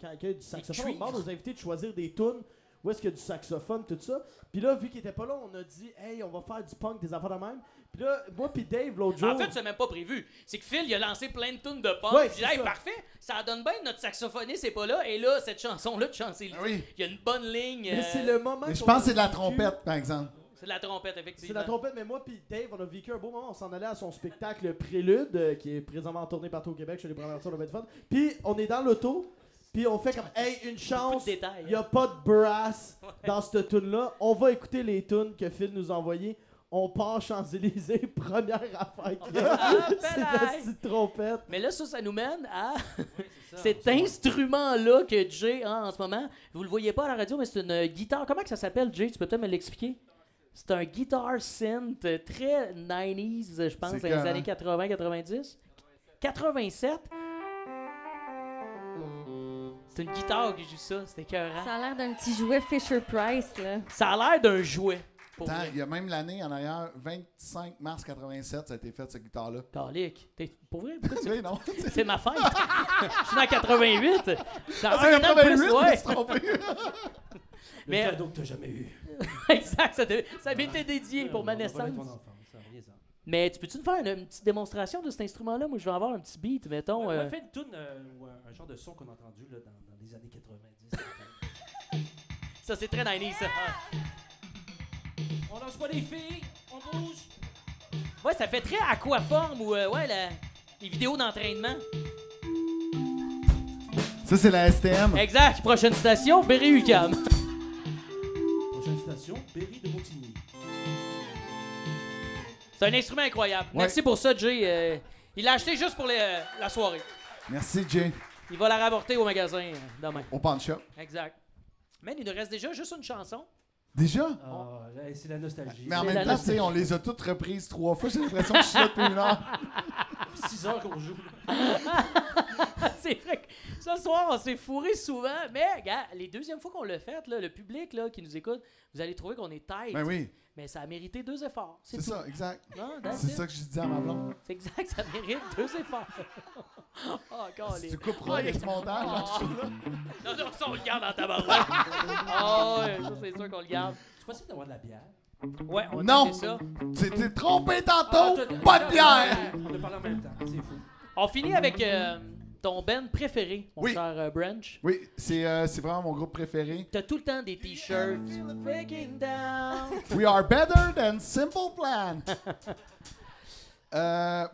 quand il y a du saxophone, on cuivres. demande aux invités de choisir des tunes. Où est-ce qu'il y a du saxophone, tout ça. Puis là, vu qu'il était pas là, on a dit, hey, on va faire du punk, des affaires de même. Puis là, moi, puis Dave, l'autre jour. En fait, c'est même pas prévu. C'est que Phil, il a lancé plein de tunes de punk. Ouais, Puis c'est hey, ça. parfait, ça donne bien, notre saxophoniste n'est pas là. Et là, cette chanson-là de Champs-Élysées, Ah oui. il y a une bonne ligne. Mais c'est le moment. Mais je qu'on pense a que c'est de la vécu. trompette, par exemple. C'est de la trompette, C'est effectivement. la trompette, mais moi puis Dave, on a vécu un beau moment. On s'en allait à son spectacle Prélude, qui est présentement en tournée partout au Québec. Je suis les premières ça, ça va être fun. Puis on est dans l'auto, puis on fait comme, hey, une chance, Beaucoup de détails, il n'y a pas de brass dans cette tune-là. On va écouter les tunes que Phil nous a envoyées. On part Champs-Élysées, première affaire qu'il y a. C'est la petite trompette. Mais là, ça nous mène à cet instrument-là que Jay a en ce moment. Vous le voyez pas à la radio, mais c'est une guitare. Comment que ça s'appelle, Jay? Tu peux peut-être me l'expliquer? C'est un guitar synth très 90s, je pense, dans C'est les quand, années 80-90. 87. C'est une guitare qui joue ça, c'est écœurant. Ça a l'air d'un petit jouet Fisher-Price, là. Ça a l'air d'un jouet. Pour Attends, vrai. il y a même l'année en arrière, 25 mars 87, ça a été fait, cette guitare-là. Calique. Pour vrai? Pourquoi tu... Oui, non? C'est ma fête. Je suis dans 88. Ça Ah, fait un an de plus, 88, ouais. je me suis trompé. Mais- Le cadeau que t'as jamais eu. Exact, ça avait été dédié pour ma On va naissance. connaître ton enfance, ça, rien-en. Mais tu peux-tu nous faire une petite démonstration de cet instrument-là? Moi, je vais avoir un petit beat, mettons. On a fait une toune, ou un genre de son qu'on a entendu là, dans les années 90. Ça, c'est très 90, ça. On lance pas les filles, on bouge. Ouais, ça fait très aquaforme ou, les vidéos d'entraînement. Ça, c'est la STM. Exact. Prochaine station, Berry-UQAM. Prochaine station, Berry de Montigny. C'est un instrument incroyable. Ouais. Merci pour ça, Jay. Il l'a acheté juste pour la soirée. Merci, Jay. Il va la rapporter au magasin demain. Au pawn shop. Exact. Man, il nous reste déjà juste une chanson. Déjà? Ah, là, c'est la nostalgie. Mais en C'est même la temps, tu sais, on les a toutes reprises 3 fois. J'ai l'impression que je suis là depuis 1 heure. 6 heures qu'on joue. C'est vrai que ce soir, on s'est fourré souvent. Mais, gars, les deuxièmes fois qu'on l'a fait, là, le public là, qui nous écoute, vous allez trouver qu'on est tight. Ben oui, Mais ça a mérité 2 efforts. c'est tout. ça, exact. Non, that's C'est it. ça que je dis à ma blonde. C'est exact, ça mérite 2 efforts. Oh, encore Si tu couperas Oh, avec ce montage, là, je suis là. Non, non, ça, on le garde dans ta barre. Oh, ouais, ça, c'est sûr qu'on le garde. C'est possible d'avoir de la bière. Ouais, on va Non. tenter ça. Tu t'es trompé Ah, tantôt, pas de bière! On a parlé en même temps, c'est fou. On finit avec ton band préféré, mon Oui. cher Branch. Oui, c'est vraiment mon groupe préféré. T'as tout le temps des t-shirts. Breaking down. We are better than Simple Plan.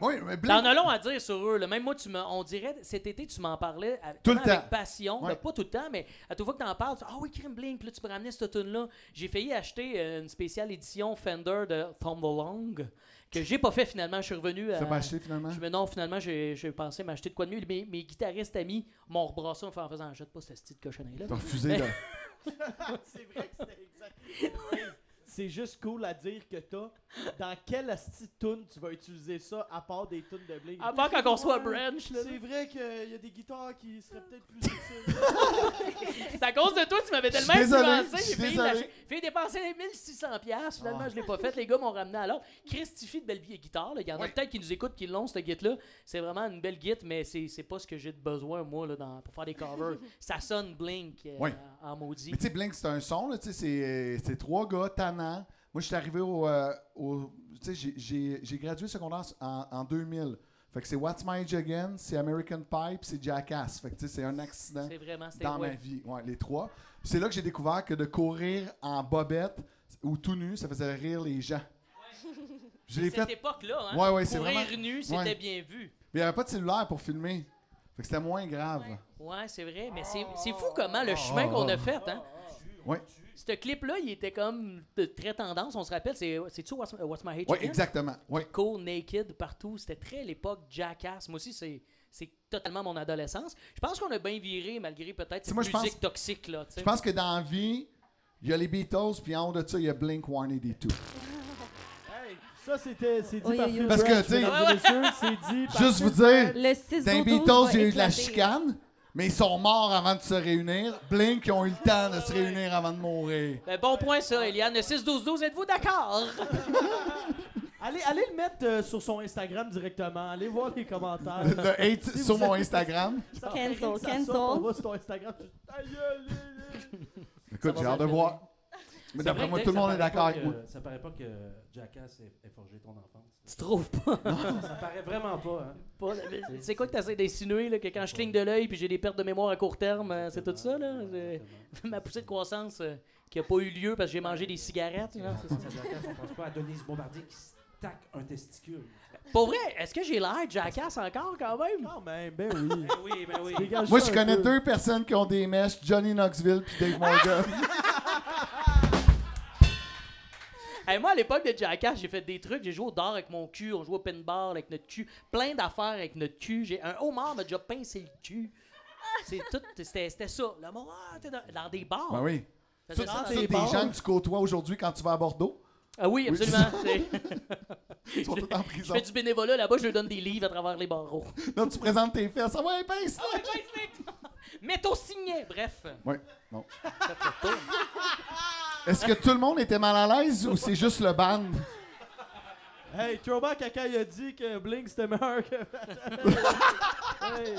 Oui, mais T'en as long à dire sur eux. Là. Même moi, on dirait, cet été, tu m'en parlais Tout le avec temps. passion. Ouais. Là, pas tout le temps, mais à toute fois que t'en parles, tu dis « Ah oui, Crime Blink, puis là, tu peux ramener cette tune-là. » J'ai failli acheter une spéciale édition Fender de Thumbalong que j'ai pas fait finalement. Je suis revenu à... Tu l'as pas acheté finalement? Non, finalement, j'ai pensé m'acheter de quoi de mieux. Mes guitaristes amis m'ont rebrassé en faisant « Achète pas cette petite cochonnerie-là. T'as refusé de... C'est vrai que c'était exactement. C'est juste cool à dire que t'as. Dans quelle asti de tune tu vas utiliser ça à part des tunes de Blink? » À part quand on soit Branch. Là. C'est vrai qu'il y a des guitares qui seraient peut-être plus utiles. C'est à cause de toi, tu m'avais Je suis tellement désolé, influencé. je suis J'ai désolé. fait dépenser 1600$. Finalement, je l'ai pas fait. Les gars m'ont ramené à l'ordre. Christifie de belle guitare. Là. Il y en a Oui. peut-être qui nous écoutent, qui l'ont, cette guitare-là. C'est vraiment une belle guitare, mais c'est pas ce que j'ai de besoin, moi, là, pour faire des covers. Ça sonne Blink Oui. en maudit. Mais tu sais, Blink, c'est un son, là, tu sais, c'est trois gars tannants. Moi, je suis arrivé tu sais, j'ai gradué secondaire en 2000. Fait que c'est What's My Age Again, c'est American Pie, puis c'est Jackass. Fait que tu sais, c'est un accident C'est vraiment, c'était dans ma ouais. vie. Ouais, les trois. C'est là que j'ai découvert que de courir en bobette ou tout nu, ça faisait rire les gens. Je l'ai Cette fait. époque-là, hein, Ouais, ouais, c'est courir vraiment- nu, c'était Ouais. bien vu. Mais il n'y avait pas de cellulaire pour filmer. Fait que c'était moins grave. Ouais, c'est vrai, mais c'est fou comment le chemin qu'on a fait, hein. Ouais. Ce clip-là, il était comme de très tendance, on se rappelle, c'est-tu What's My Age Ouais, Again? exactement. Ouais. Cool, naked, partout. C'était très l'époque Jackass. Moi aussi, c'est totalement mon adolescence. Je pense qu'on a bien viré, malgré peut-être cette moi, je musique pense- toxique, là. tu sais. Je pense que dans la vie, il y a les Beatles, puis en haut de ça, il y a Blink-182. Hey, ça, c'est dit Oui, par oui, Phil oui. Parce que, Branch, tu sais- mesdames et messieurs, c'est dit par Juste Phil vous dire, Le 6 dans les Beatles, il y a eu de la chicane, mais ils sont morts avant de se réunir. Blink, ils ont eu le temps de se réunir avant de mourir. Ben, bon point, ça, Eliane. Le 6-12-12, êtes-vous d'accord? Allez le mettre sur son Instagram directement. Allez voir les commentaires. Le hate Si sur vous mon êtes- Instagram. Ça Cancel, fait que ça cancel. sorte, on va sur ton Instagram. Ta gueule, Écoute, j'ai hâte de voir. Mais d'après moi, Dave, tout le ça monde est paraît d'accord pas avec que- moi. Ça paraît pas que Jackass ait forgé ton enfance. Tu trouves pas? Ça paraît vraiment pas, hein. C'est quoi que tu essaies d'insinuer, là, que quand je cligne de l'œil puis j'ai des pertes de mémoire à court terme, c'est tout ça, là? Ma poussée de croissance qui a pas eu lieu parce que j'ai mangé des cigarettes, là, c'est ça? On pense à Jackass, on pense pas à Denise Bombardier qui se taque un testicule. Pour vrai, est-ce que j'ai l'air de Jackass encore, quand même? Quand même, ben oui. Ben oui, ben oui. Dégage Moi, ça je un connais peu. deux personnes qui ont des mèches, Johnny Knoxville puis Dave Morgan. Hey, moi, à l'époque de Jackass, j'ai fait des trucs. J'ai joué au dard avec mon cul. On jouait au pinball avec notre cul. Plein d'affaires avec notre cul. Un homard m'a déjà pincé le cul. C'était ça. Le moment, t'es dans des bars. Ben oui. Faisais Ça, ça dans c'est des des bars. gens que tu côtoies aujourd'hui quand tu vas à Bordeaux. Ah oui, absolument. Ils sont tous en Je prison. fais du bénévolat là-bas. Je leur donne des livres à travers les barreaux. Là, tu présentes tes fesses. Ah ouais, pince! Ah ouais, mets ton signet. Bref. Ouais, non. Ça fait le tour. Est-ce que tout le monde était mal à l'aise ou c'est juste le band? Hey, Throwback, quand il a dit que Blink c'était meilleur que. Hey.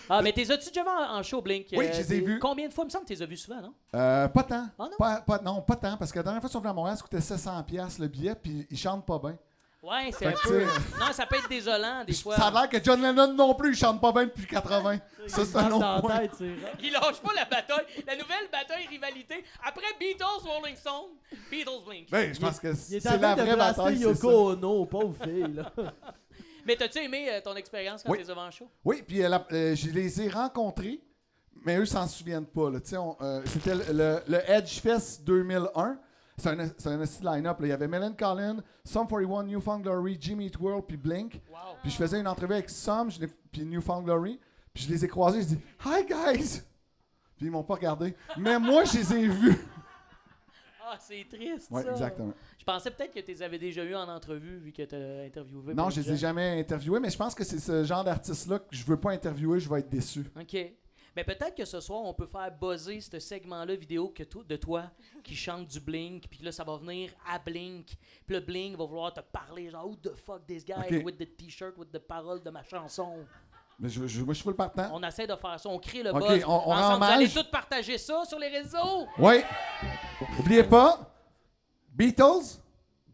Ah, mais t'es as-tu déjà vu en show, Blink? Oui, je les ai vus. Combien de fois? Il me semble que tu les as vus souvent, non? Pas tant. Ah non? Non, pas tant. Parce que la dernière fois qu'ils sont venus à Montréal, ça coûtait 700$ le billet, puis ils chantent pas bien. Ouais, c'est Fait un que, peu... tu sais, Non, ça peut être désolant, des fois. Ça a l'air que John Lennon non plus, il chante pas bien depuis 80. Ça, c'est un Dans autre la point. tête, c'est vrai. Il lâche pas la bataille. La nouvelle bataille rivalité. Après Beatles, Rolling Stone, Beatles, Blink. Ben, je pense que Il c'est est en la train de vraie blaster bataille, c'est Yoko ça. Ono, pauvre fille, là. Mais t'as-tu aimé ton expérience quand Oui. t'es devant le show? Oui, puis je les ai rencontrés, mais eux s'en souviennent pas. Là. Tu sais, c'était le Edge Fest 2001. C'est un style line-up. Là. Il y avait Mellon Collin, Sum 41, Newfound Glory, Jimmy Eat World, puis Blink. Wow. Puis je faisais une entrevue avec Sum, puis Newfound Glory. Puis je les ai croisés, je dis « Hi guys! » Puis ils m'ont pas regardé. Mais moi, je les ai vus. Ah, c'est triste, Oui, ça. exactement. Je pensais peut-être que tu les avais déjà eu en entrevue, vu que t'as interviewé. Non, plein je de les ai gens. jamais interviewés, mais je pense que c'est ce genre d'artiste-là que je veux pas interviewer, je vais être déçu. OK. Mais peut-être que ce soir, on peut faire buzzer ce segment-là vidéo de toi qui chante du Blink, puis là, ça va venir à Blink. Puis le Blink va vouloir te parler, genre, who the fuck this guy OK. with the t-shirt, with the paroles de ma chanson. Mais moi, je suis full partant. On essaie de faire ça, on crée le OK, buzz. on rend Ensemble, vous allez hommage. tous partager ça sur les réseaux. Oui. Oubliez pas, Beatles,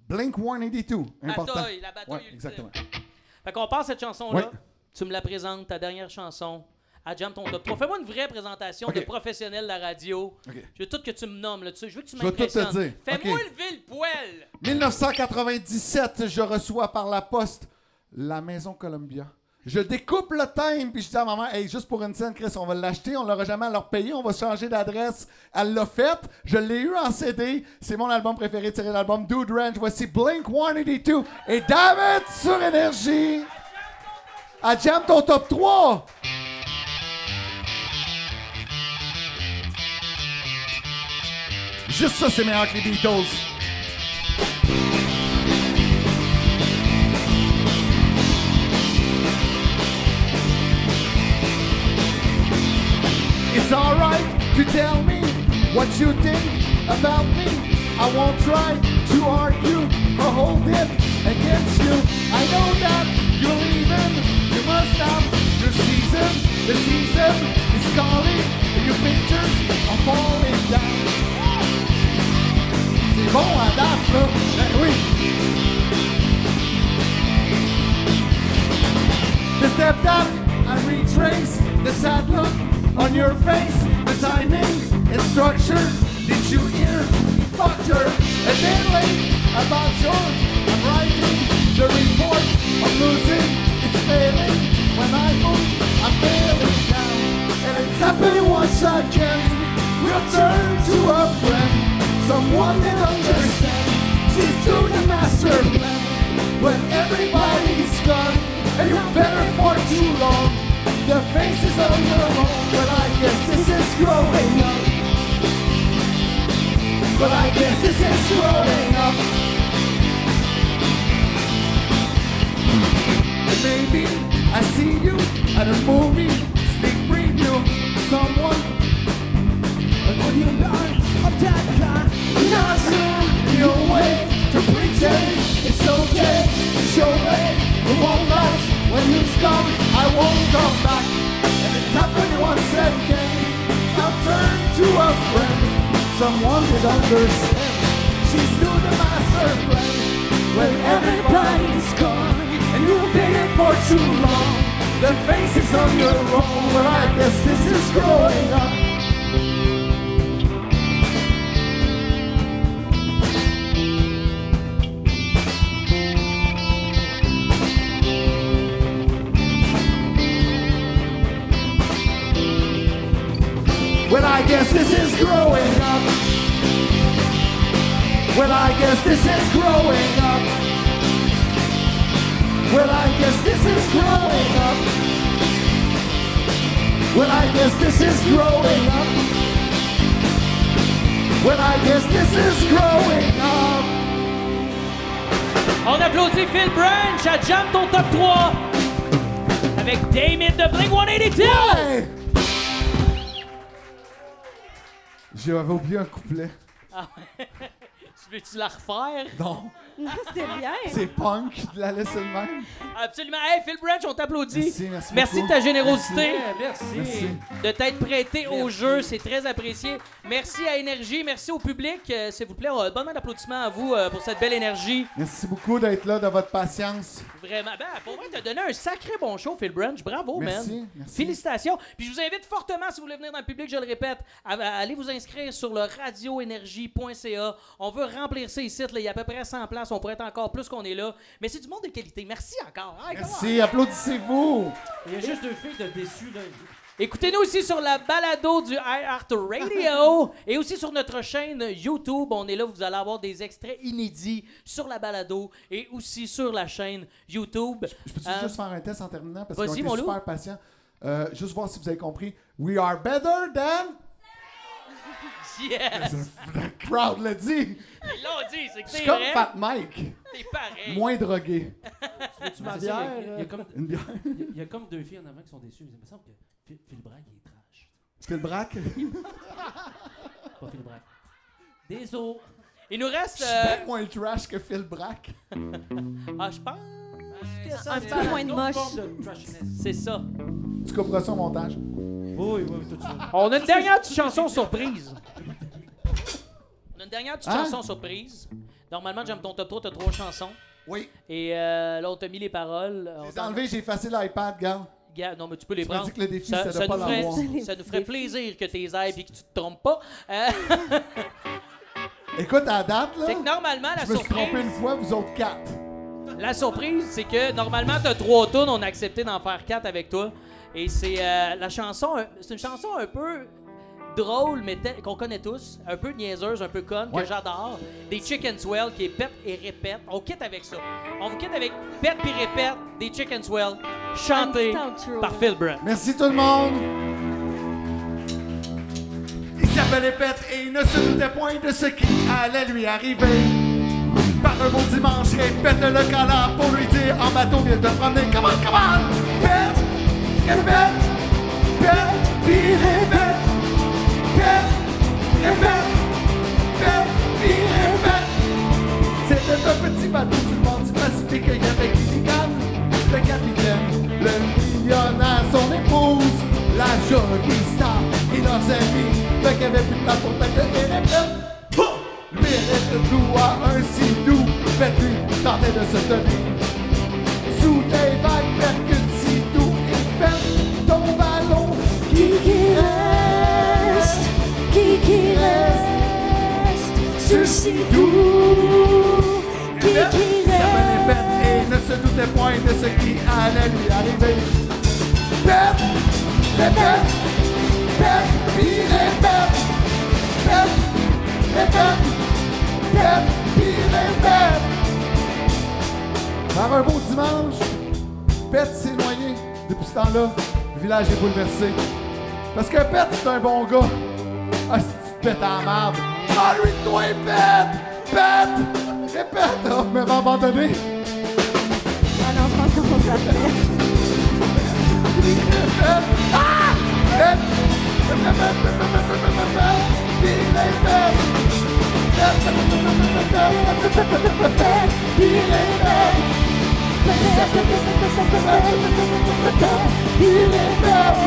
Blink-182. Important. Bataille, la bataille Ouais, ultime. exactement. Fait qu'on passe cette chanson-là. Ouais. Tu me la présentes, ta dernière chanson. À Jam ton top 3. Fais-moi une vraie présentation de Ok. professionnel de la radio. Ok. Je veux tout que tu me nommes. Là. Je veux que tu Je vais tout te m'impressionnes. dire. Fais-moi Ok. lever le poêle. 1997, je reçois par la poste la Maison Columbia. Je découpe le thème, puis je dis à maman, hey, juste pour une scène, Chris, on va l'acheter, on l'aura jamais à leur payer, on va changer d'adresse. Elle l'a fait, je l'ai eu en CD. C'est mon album préféré tiré de l'album Dude Ranch. Voici Blink-182 et Damn It sur Énergie. À Jam ton top 3. Juste ça, c'est meilleur que les Beatles. It's alright to tell me what you think about me. I won't try to argue or hold it against you. I know that you're leaving. You must have your season. The season is calling. Your pictures are falling down. C'est bon à date, là. Ben oui. The step that I retrace the sad look on your face, the timing and structure. Did you hear? You fucked her. And then late about yours, I'm writing the report. I'm losing, it's failing. When I move, I'm failing down. And it's happening once again. We'll turn to a friend, someone that understands. She's doing the master plan. When everybody's gone, and you're better for too long. The faces on your own, but I guess this is growing up. But I guess this is growing up. And maybe I see you at a movie, sneak preview, someone. But when you're done, of that kind, not your way to pretend it's okay. Show me it won't last. When you've gone, I won't come back. And it's happened once again. I'll turn to a friend, someone that understands. She's doing the master plan. When everybody's gone, and you've been here for too long. The faces on your own, well I guess this is growing up. Well, I guess this is growing up. Well, I guess this is growing up. Well, I guess this is growing up. Well, I guess this is growing up. Well, I guess this is growing up. On applaudit Phil Branch à Jam ton top 3 avec Damn It de Blink-182. Hey! J'avais oublié un couplet. Ah ouais. Veux-tu la refaire? Non, Non, c'était bien. c'est punk de la laisser de même. Absolument. Hey, Phil Branch, on t'applaudit. Merci de beaucoup. ta générosité. Merci. Merci. De t'être prêté au jeu, c'est très apprécié. Merci à Énergie, merci au public. S'il vous plaît, bonne main d'applaudissements à vous pour cette belle énergie. Merci beaucoup d'être là, de votre patience. Vraiment. Ben, pour moi, t'as donné un sacré bon show, Phil Branch. Bravo, Merci, man. merci. Félicitations. Puis je vous invite fortement, si vous voulez venir dans le public, je le répète, à aller vous inscrire sur le radioénergie.ca. On veut remplir ça ici. Là. Il y a à peu près 100 places. On pourrait être encore plus qu'on est là. Mais c'est du monde de qualité. Merci encore. Hey, Merci, applaudissez-vous. Il y a juste deux filles de déçues, là. Écoutez-nous aussi sur la balado du iHeart Radio et aussi sur notre chaîne YouTube. On est là, vous allez avoir des extraits inédits sur la balado et aussi sur la chaîne YouTube. Je peux juste faire un test en terminant parce vas-y, qu'on mon était loup. super patients. Juste voir si vous avez compris. We are better than... Yes! Le crowd l'a dit. Ils l'ont dit, c'est que C'est c'est comme vrai. Fat Mike. C'est pareil. Moins drogué. Tu m'as C'est bière? ça, il y a comme, Une bière. il y a comme deux filles en avant qui sont déçues. Il me semble que Phil Bragg, il est trash. Tu fais le braque? Pas Phil Bragg. Désolé. Il nous reste... Je suis bien moins trash que Phil Braque. Ah, je pense que ça... Un petit peu moins de moche. C'est ça. Tu couperas ça au montage. Oui, tout ça. On a une dernière petite chanson surprise. On a une dernière petite Hein? chanson surprise. Normalement, j'aime ton top 3, t'as 3 chansons. Oui. Et là, on t'a mis les paroles. Je les ai enlevés, j'ai effacé l'iPad, gars. Non, mais tu peux les Tu m'as prendre. dit que le défi, Ça, c'était ça de pas nous ferait, l'avoir. ça nous ferait plaisir que t'es ailles et que tu te trompes pas. Écoute, à date, là, C'est que normalement, je me suis trompé une fois, vous autres 4. la surprise, c'est que normalement, t'as 3 tunes, on a accepté d'en faire 4 avec toi. Et c'est la chanson, c'est une chanson un peu drôle, mais qu'on connaît tous, un peu niaiseuse, un peu conne, Ouais. que j'adore. Des Chicken Swell qui est pète et répète. On quitte avec ça. On vous quitte avec pète puis répète des Chicken Swell, chanté Un petit outro. par Phil Branch. Merci tout le monde. Il s'appelait Pète et il ne se doutait point de ce qui allait lui arriver. Par un beau dimanche, répète le câlin pour lui dire en bateau, viens te promener. Come on, come on! Pète, répète, pète, puis répète. Pète, répète, pète, puis répète. C'était un petit bateau du bord du Pacifique. Il y avait Gilligan, le capitaine, le millionnaire, son épouse, la jolie star et leurs amis. Fait qu'il y avait plus de place pour mettre et répète. Lui reste doux à un si doux. Pète lui tentait de se tenir sous des vagues, percute si doux et pète ton ballon. Qui reste sur si doux. Qui Ça venait reste. Pète et ne se doutait point de ce qui allait lui arriver. Pète, répète, pète, puis répète. Pète, répète, pète, puis répète. Par un beau dimanche, Pète s'est noyé. Depuis ce temps-là, le village est bouleversé. Parce que Pète, c'est un bon gars. Ah, c'est Pète à la merde. Ah, lui, toi, Pète! Pète! Répète! Oh, mais m'a abandonné. Ah non, je pense qu'on s'appelle. Répète! Ah! Pète! Puis répète! Puis répète. Puis répète.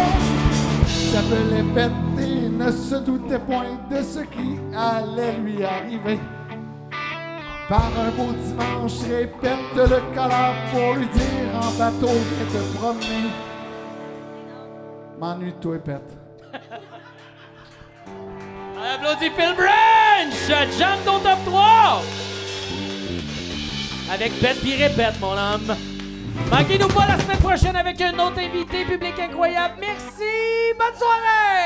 S'appelait Pète et ne se doutait point de ce qui allait lui arriver. Par un beau dimanche, répète le colère pour lui dire en bateau, viens te promener. M'ennuie de toi, Pète. On applaudit Phil Branch! Jam ton top 3! Avec Pète puis répète, mon homme. Manquez-nous pas la semaine prochaine avec un autre invité public incroyable. Merci! Bonne soirée!